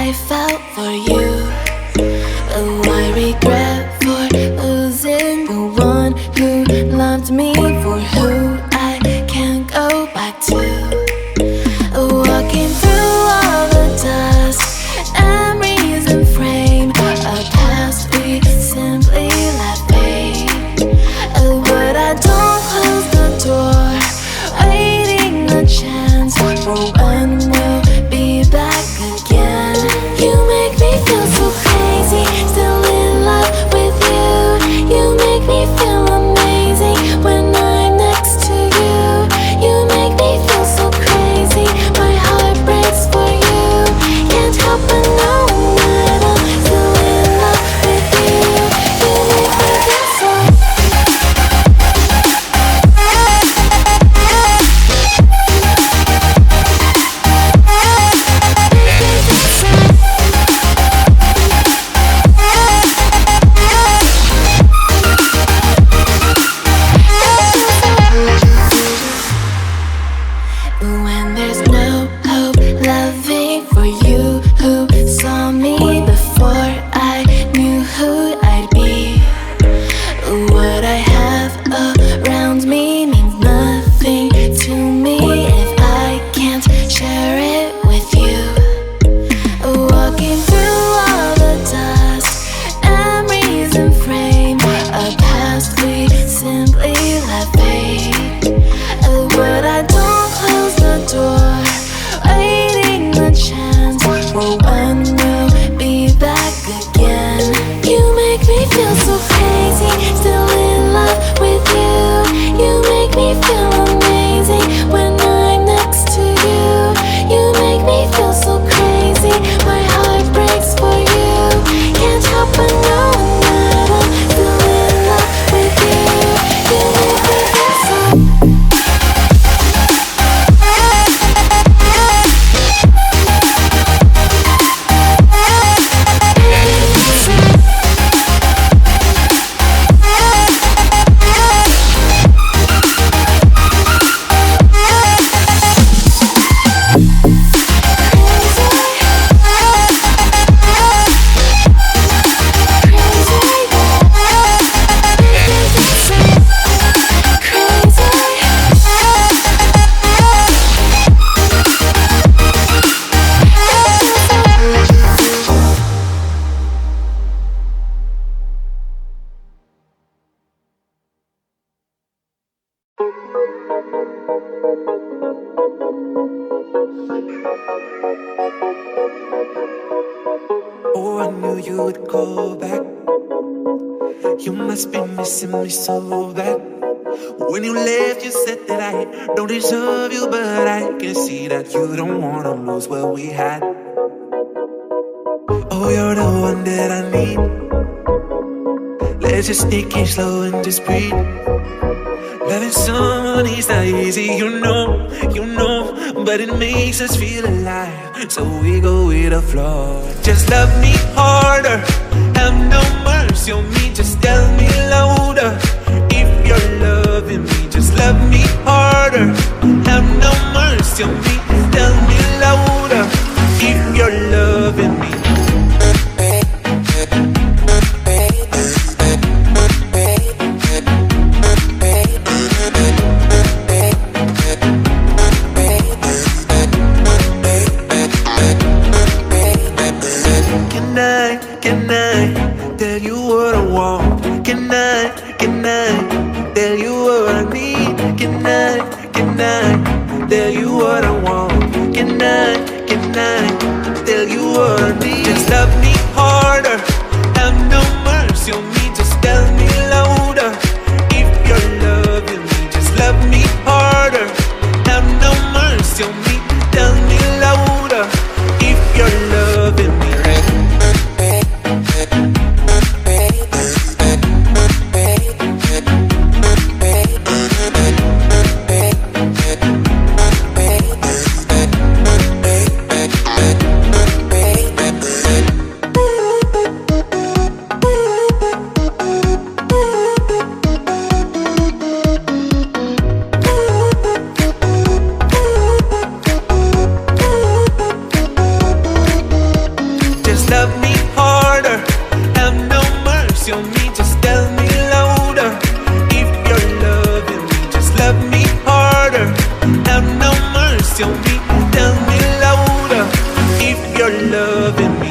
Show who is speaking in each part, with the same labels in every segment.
Speaker 1: I felt for you. Oh, I regret for losing the one who loved me, for who I can't go back to. Walking through all the dust and reason frame, a past we simply let fade. But I don't close the door, waiting a chance for when we'll be back again. You make me feel so crazy, still in love with you. You make me feel amazing when I'm next to you. You make me feel so crazy, my heart breaks for you. Can't help but know that I'm still in love with you. You make me feel so. When there's no hope, loving for you who saw me before I knew who I'd be. What I have around me means nothing to me if I can't share it with you. Walking through all the dust and reason frame, a past we simply let fade. But I don't close the door, waiting a chance for when we'll be back again. You make me feel so crazy, still in love with you. You make me feel amazing when I'm next to you. You make me feel so crazy, my heart breaks for you. Can't help but know that I'm still in love with you. You make me feel so.
Speaker 2: Oh, I knew you would call back. You must be missing me so bad. When you left, you said that I don't deserve you, but I can see that you don't wanna lose what we had. Oh, you're the one that I need. Let's just take it slow and just breathe. Loving someone is not easy, you know, but it makes us feel alive, so we go with the flow. Just love me harder, have no mercy on me, just tell me louder. If you're loving me, just love me harder, have no mercy on me, tell me louder. If you're loving me. Can I tell you what I want? Can I tell you what I need? Can I tell you what I want? Can I tell you what I need? Just love me harder, have no mercy on me, just tell me louder. If you're loving me, just love me harder, have no mercy on me, tell me louder. If you're loving me. harder. Have no mercy on me, just tell me louder. If you're loving me, just love me harder. Have no mercy on me, tell me louder. If you're loving me.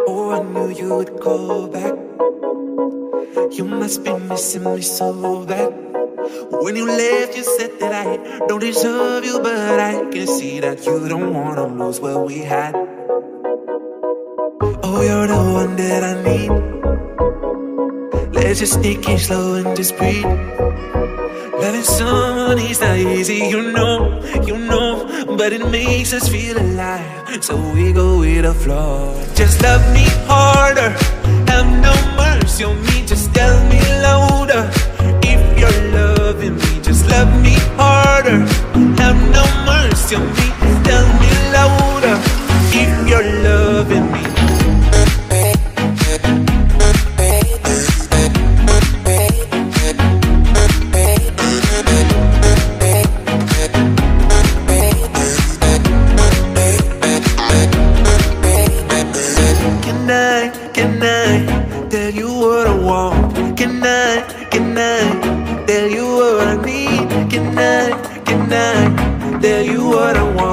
Speaker 2: Oh, I knew you would call back. You must be missing me so bad. When you left, you said that I don't deserve you, but I can see that you don't wanna lose what we had. Oh, you're the one that I need. Let's just take it slow and just breathe. Loving someone is not easy, you know, but it makes us feel alive, so we go with the flow. Just love me harder, have no mercy on me, just tell me louder. If you're loving me, just love me harder, have no mercy on me, tell me louder. If you're loving me. tell you what I want.